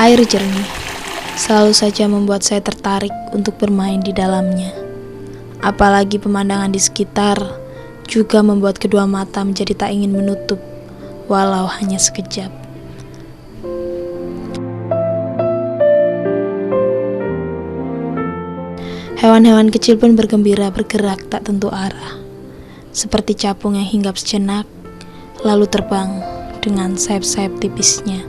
Air jernih selalu saja membuat saya tertarik untuk bermain di dalamnya. Apalagi pemandangan di sekitar juga membuat kedua mata menjadi tak ingin menutup, walau hanya sekejap. Hewan-hewan kecil pun bergembira bergerak tak tentu arah, seperti capung yang hinggap sejenak, lalu terbang dengan sayap-sayap tipisnya.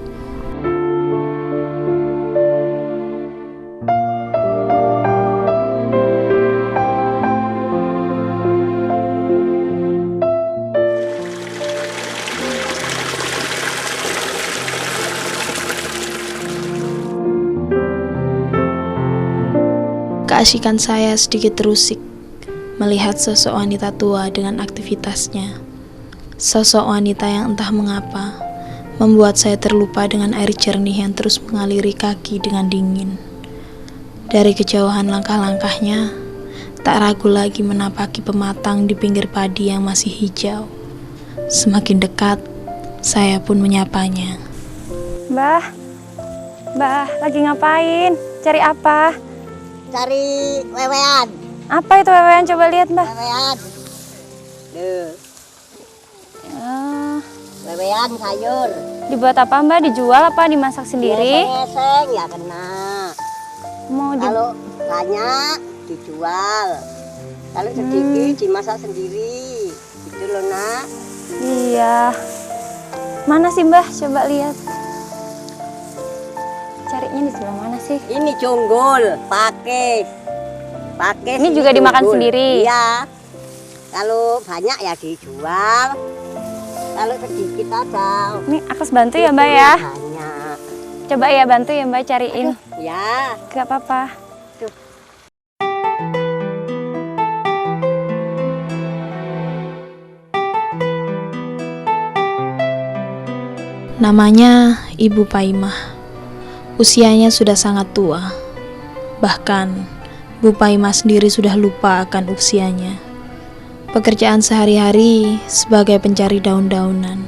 Keasikan saya sedikit terusik melihat sosok wanita tua dengan aktivitasnya. Sosok wanita yang entah mengapa membuat saya terlupa dengan air jernih yang terus mengaliri kaki dengan dingin. Dari kejauhan langkah-langkahnya, tak ragu lagi menapaki pematang di pinggir padi yang masih hijau. Semakin dekat, saya pun menyapanya. Mbah, lagi ngapain? Cari apa? Cari wewean. Apa itu wewean? Coba lihat, Mbah. Wewean. Duh, Ah, wewean sayur. dibuat apa, Mbah? Dijual apa dimasak sendiri? Eseng ya kena. Mau di... Kalau banyak dijual. Kalau sedikit dimasak sendiri. Gitu loh, Nak. Iya. Mana sih, Mbah? Coba lihat. Carinya di sebelah mana sih? Ini jonggol, pakis. Ini juga dimakan sendiri? Iya. Kalau banyak ya dijual. Kalau sedikit aja. Ini Akas bantu ya, Mbak ya? Banyak. Coba ya bantu ya, Mbak cariin. Ya. Gak apa-apa. Namanya Ibu Paimah. Usianya sudah sangat tua. Bahkan Bu Paimah sendiri sudah lupa akan usianya. Pekerjaan sehari-hari sebagai pencari daun-daunan.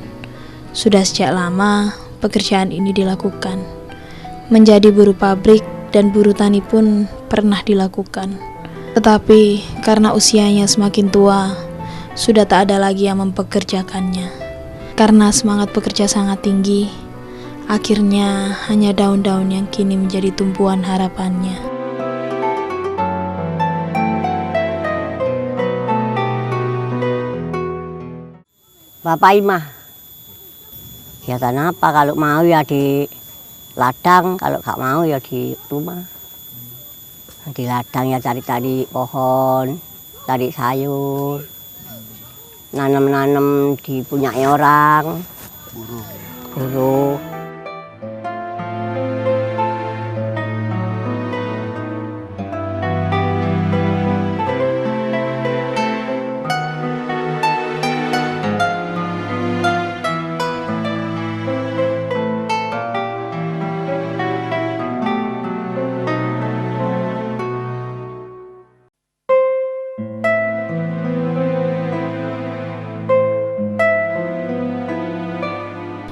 Sudah sejak lama pekerjaan ini dilakukan. Menjadi buruh pabrik dan buruh tani pun pernah dilakukan. Tetapi karena usianya semakin tua, sudah tak ada lagi yang mempekerjakannya. Karena semangat bekerja sangat tinggi, akhirnya hanya daun-daun yang kini menjadi tumpuan harapannya. Bapak Imah, kegiatan apa? Kalau mau ya di ladang, kalau nggak mau ya di rumah. Di ladang ya cari-cari pohon, cari sayur, nanam-nanam dipunyai orang, buruh.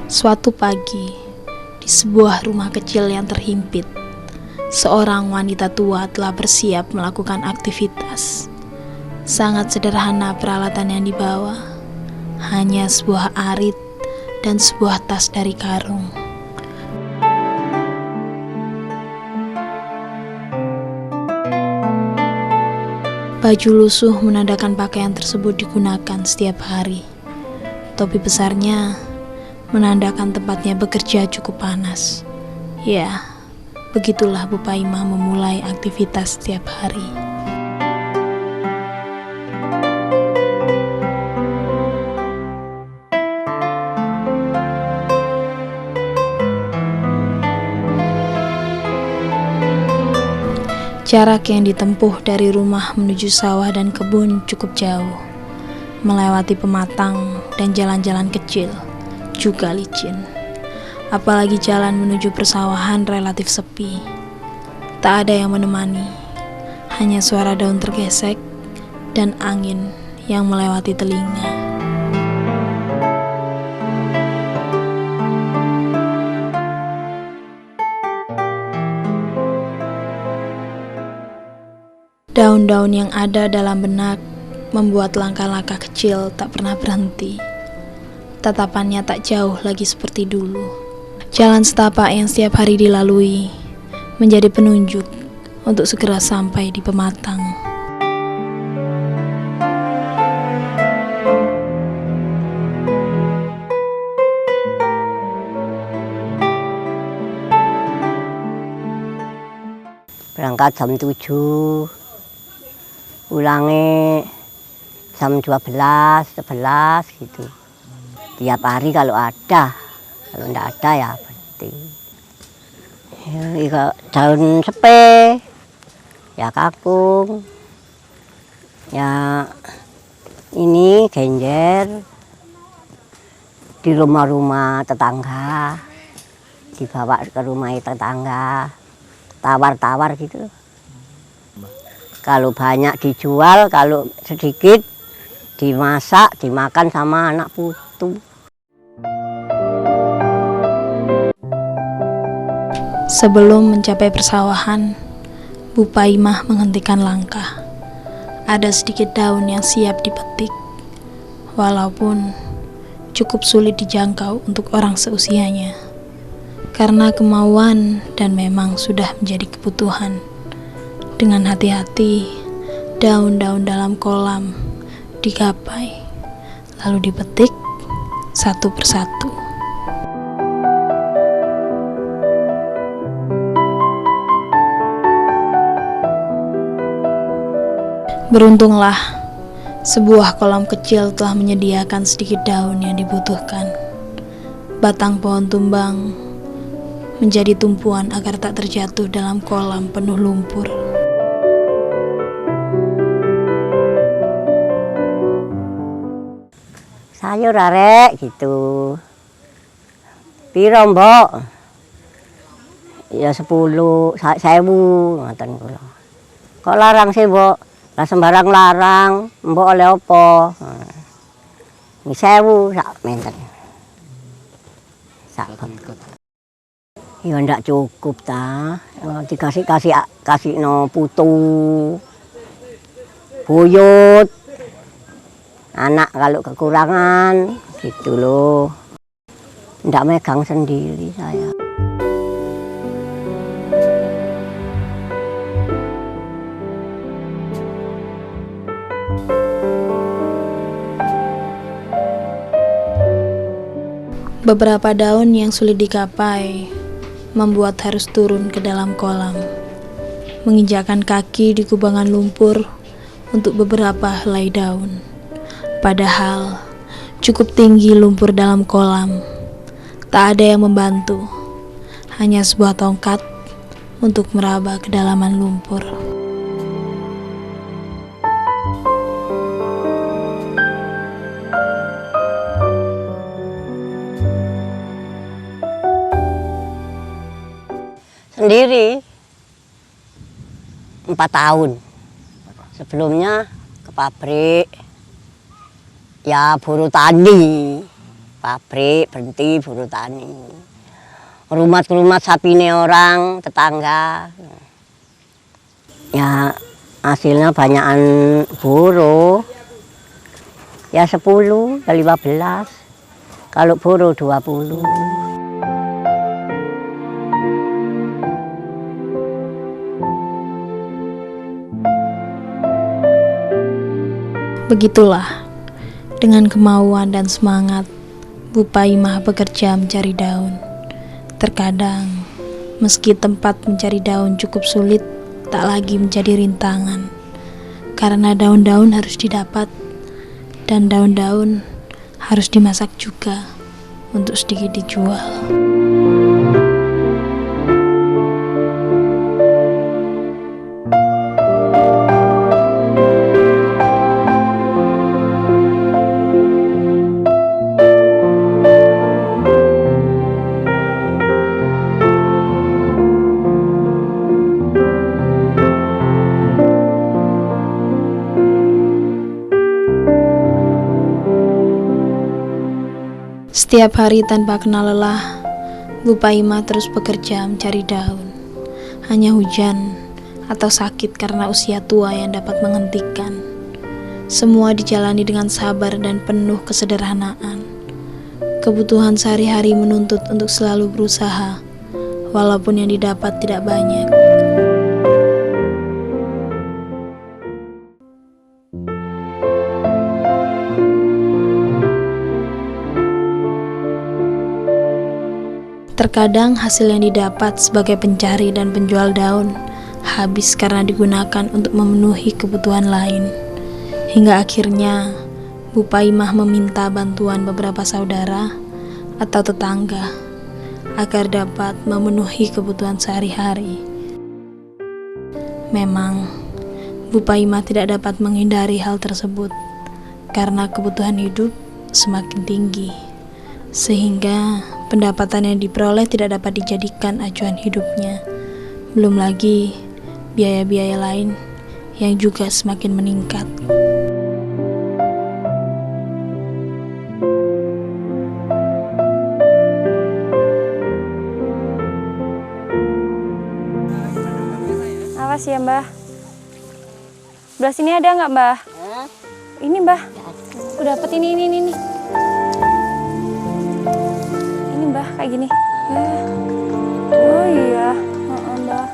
Suatu pagi, di sebuah rumah kecil yang terhimpit, seorang wanita tua telah bersiap melakukan aktivitas. Sangat sederhana peralatan yang dibawa, hanya sebuah arit dan sebuah tas dari karung. Baju lusuh menandakan pakaian tersebut digunakan setiap hari. Topi besarnya menandakan tempatnya bekerja cukup panas. Ya, begitulah Bu Paimah memulai aktivitas setiap hari. Jarak yang ditempuh dari rumah menuju sawah dan kebun cukup jauh, melewati pematang dan jalan-jalan kecil, juga licin. Apalagi jalan menuju persawahan relatif sepi. Tak ada yang menemani, hanya suara daun tergesek dan angin yang melewati telinga. Daun-daun yang ada dalam benak membuat langkah-langkah kecil tak pernah berhenti. Tatapannya tak jauh lagi seperti dulu. Jalan setapak yang setiap hari dilalui menjadi penunjuk untuk segera sampai di Pematang. Berangkat jam 7, pulangnya jam 12, 11 gitu. Tiap hari kalau ada, kalau enggak ada ya berhenti. Ya, daun sepe, ya kakung, ya ini genjer, di rumah-rumah tetangga, dibawa ke rumah tetangga, tawar-tawar gitu. Kalau banyak dijual, kalau sedikit dimasak, dimakan sama anak putu. Sebelum mencapai persawahan, Bu Paimah menghentikan langkah. Ada sedikit daun yang siap dipetik, walaupun cukup sulit dijangkau untuk orang seusianya. Karena kemauan dan memang sudah menjadi kebutuhan. Dengan hati-hati, daun-daun dalam kolam digapai, lalu dipetik satu persatu. Beruntunglah, sebuah kolam kecil telah menyediakan sedikit daun yang dibutuhkan. Batang pohon tumbang menjadi tumpuan agar tak terjatuh dalam kolam penuh lumpur. Sayur arek gitu. Piro, Mbok? Ya 10, 1000 ngoten kula. Kok larang sih, Mbok? Lah sembarang larang, Mbok oleh apa? Ini 1000 sak menten. Sak. Ya ndak cukup ta. Kasih no putu. Buyut. Anak kalau kekurangan gitu loh. Ndak megang sendiri saya. Beberapa daun yang sulit digapai membuat harus turun ke dalam kolam, menginjakkan kaki di kubangan lumpur untuk beberapa helai daun. Padahal cukup tinggi lumpur dalam kolam, tak ada yang membantu, hanya sebuah tongkat untuk meraba kedalaman lumpur. Sendiri 4 tahun. Sebelumnya ke pabrik, ya buruh tani. Pabrik berhenti buruh tani. Rumah-rumah sapine orang tetangga. Ya hasilnya banyakan buruh. Ya 10, ya 15. Kalau buruh 20. Begitulah, dengan kemauan dan semangat, Bu Paimah bekerja mencari daun. Terkadang, meski tempat mencari daun cukup sulit, tak lagi menjadi rintangan. Karena daun-daun harus didapat, dan daun-daun harus dimasak juga untuk sedikit dijual. Setiap hari tanpa kenal lelah, Bu Paimah terus bekerja mencari daun. Hanya hujan atau sakit karena usia tua yang dapat menghentikan. Semua dijalani dengan sabar dan penuh kesederhanaan. Kebutuhan sehari-hari menuntut untuk selalu berusaha, walaupun yang didapat tidak banyak. Terkadang hasil yang didapat sebagai pencari dan penjual daun habis karena digunakan untuk memenuhi kebutuhan lain. Hingga akhirnya Bu Paimah meminta bantuan beberapa saudara atau tetangga agar dapat memenuhi kebutuhan sehari-hari. Memang Bu Paimah tidak dapat menghindari hal tersebut karena kebutuhan hidup semakin tinggi, sehingga pendapatan yang diperoleh tidak dapat dijadikan acuan hidupnya. Belum lagi biaya-biaya lain yang juga semakin meningkat. Awas ya Mbah. Sebelah sini ada nggak Mbah? Ini Mbah. Aku dapat ini. Ini Mbah kayak gini. Oh iya, Mbah.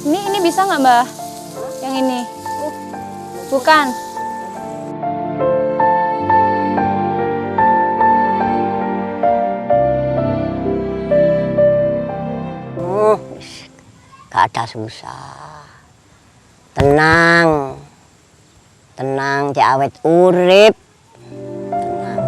Ini bisa nggak Mbah? Yang ini? Bukan. Gak ada susah. Tenang. Tenang, awet urip. Tenang.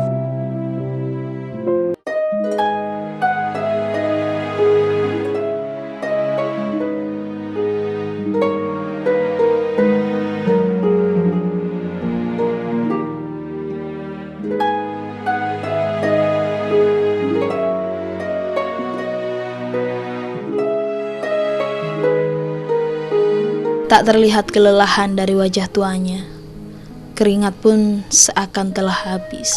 Tak terlihat kelelahan dari wajah tuanya. Keringat pun seakan telah habis.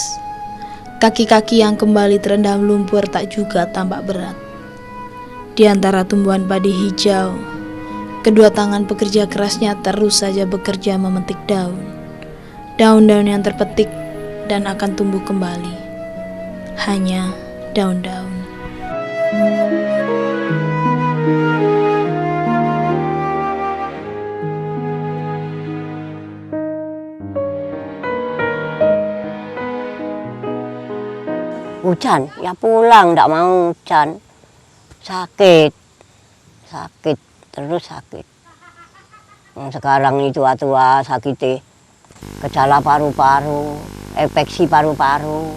Kaki-kaki yang kembali terendam lumpur tak juga tampak berat. Di antara tumbuhan padi hijau, kedua tangan pekerja kerasnya terus saja bekerja memetik daun. Daun-daun yang terpetik dan akan tumbuh kembali. Hanya daun-daun. Hujan, ya pulang, ndak mau hujan. Sakit, terus sakit. Sekarang itu tua sakitnya gejala paru-paru, infeksi paru-paru.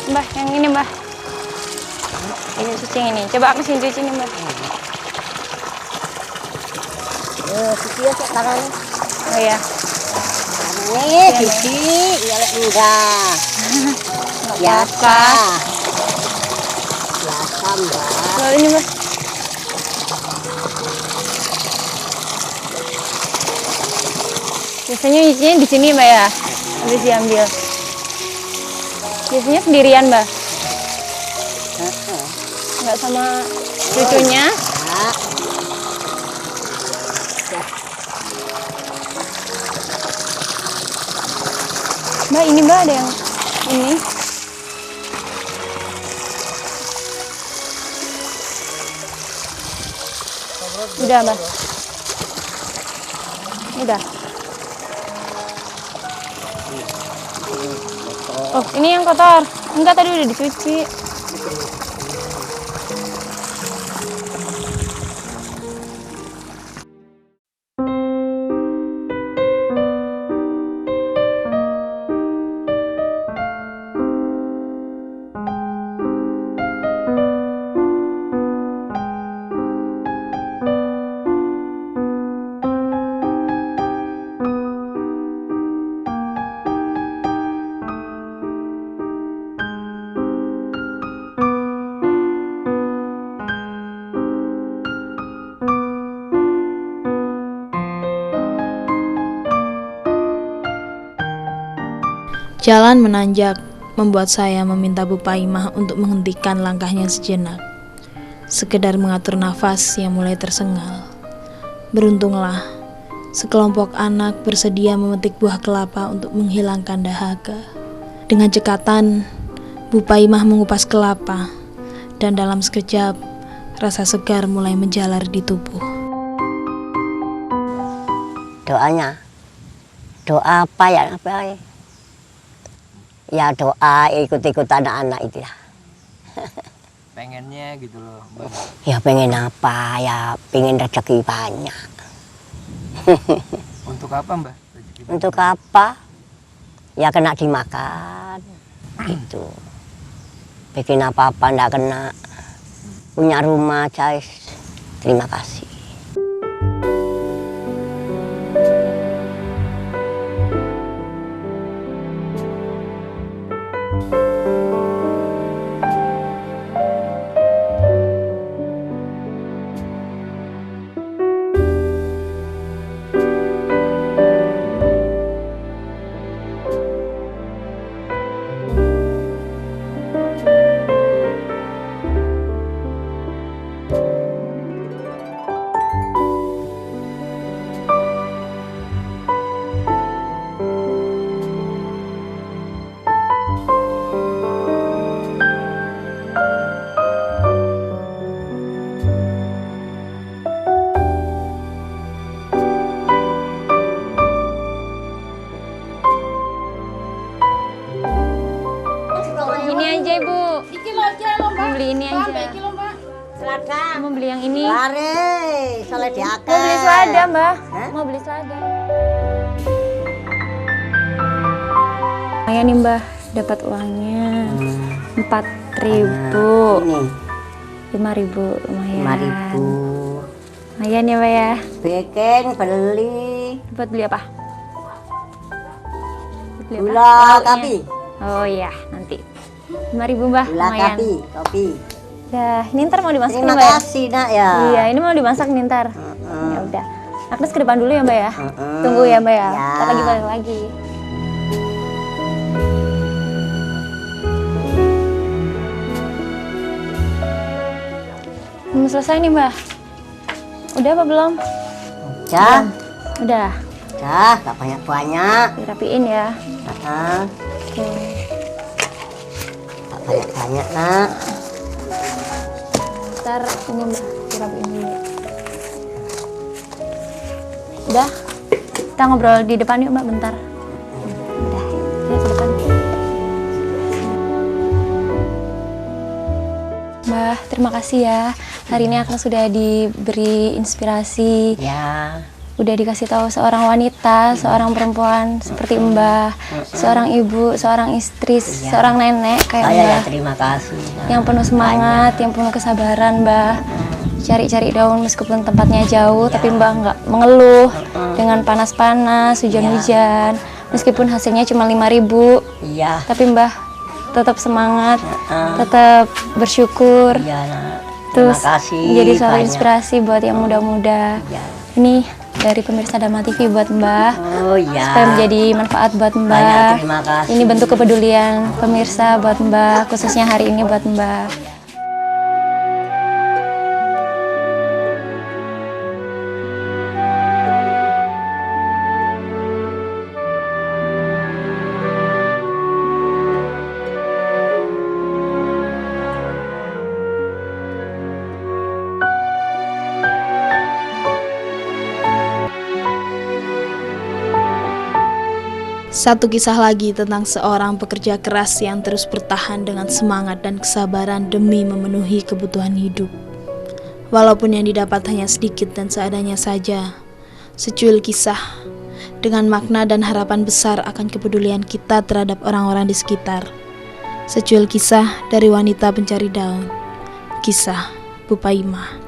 Mbah, yang ini Mbah. Ini cuci yang ini. Coba mesin cuci ini Mbah. Cuci ya sekarang. Oh ya. Ini cuci, ya lek enggak. Biasa. Biasa Mbak. Lalu ini Mbah. Biasanya nyucinya di sini Mbak ya. Habis diambil. Biasanya sendirian Mbak. Enggak sama cucunya. Mbak, ini Mbak ada yang ini. Udah Mbak. Udah. Oh, ini yang kotor. Enggak, tadi udah dicuci. Jalan menanjak membuat saya meminta Bu Paimah untuk menghentikan langkahnya sejenak, sekedar mengatur nafas yang mulai tersengal. Beruntunglah, sekelompok anak bersedia memetik buah kelapa untuk menghilangkan dahaga. Dengan cekatan, Bu Paimah mengupas kelapa, dan dalam sekejap, rasa segar mulai menjalar di tubuh. Doanya, doa apa ya? Ya doa ikut-ikut anak-anak itu ya. Pengennya gitu loh, Mbak. Ya pengen apa? Ya pengen rezeki banyak. Untuk apa, Mbak? Untuk apa? Ya kena dimakan. Gitu. Bikin apa-apa ndak kena. Punya rumah, guys. Terima kasih. Ini aja Ibu. Mau beli ini aja. Selada. Mau beli yang ini. Lari, soleh diakan. Mau beli selada Mbak. Hah? Mau beli selada. Lumayan nih Mbak, dapat uangnya 4.000. Ini 5.000 lumayan. 5.000. Lumayan ya Mbak ya. Bikin beli Buat beli apa? Buat beli apa? gula Lauknya. kopi. Oh iya, nanti 5.000 Mbak, Gula lumayan. kopi. Ya, ini ntar mau dimasak Terima nih Mbak ya? kasih nak ya. Iya, ini mau dimasak nih ntar. Ya udah. Agnes ke depan dulu ya Mbak ya. Tunggu ya Mbak ya. Ya. Ntar lagi balik lagi. Belum selesai nih Mbak. Udah apa belum? Dah, Udah. gak banyak-banyak. Dirapiin ya. Oke. Gak banyak-banyak nak. Ntar ini Mbak, dirapiin dulu. Udah. Kita ngobrol di depan yuk Mbak bentar. Udah. Yuk ke depan. Mbak, terima kasih ya. Hari ini Agnes sudah diberi inspirasi, Ya, udah dikasih tahu seorang wanita, seorang perempuan seperti Mbah, seorang ibu, seorang istri, seororang nenek kayak saya ya Mbah, terima kasih. Nak. yang penuh semangat, yang penuh kesabaran Mbah. Cari-cari daun meskipun tempatnya jauh, tapi Mbah nggak mengeluh dengan panas-panas, hujan-hujan. Meskipun hasilnya cuma 5.000, Iya, tapi Mbah tetap semangat, tetap bersyukur. iya nak. Terus Terima kasih. jadi suatu banyak. inspirasi buat yang muda-muda. Ya. Ini dari pemirsa Dharma TV buat Mbah, Oh iya. supaya menjadi manfaat buat Banyak Mbah. terima kasih. Ini bentuk kepedulian pemirsa buat Mbah, khususnya hari ini buat Mbah. Satu kisah lagi tentang seorang pekerja keras yang terus bertahan dengan semangat dan kesabaran demi memenuhi kebutuhan hidup. Walaupun yang didapat hanya sedikit dan seadanya saja, secuil kisah dengan makna dan harapan besar akan kepedulian kita terhadap orang-orang di sekitar. Secuil kisah dari wanita pencari daun, kisah Bu Paimah.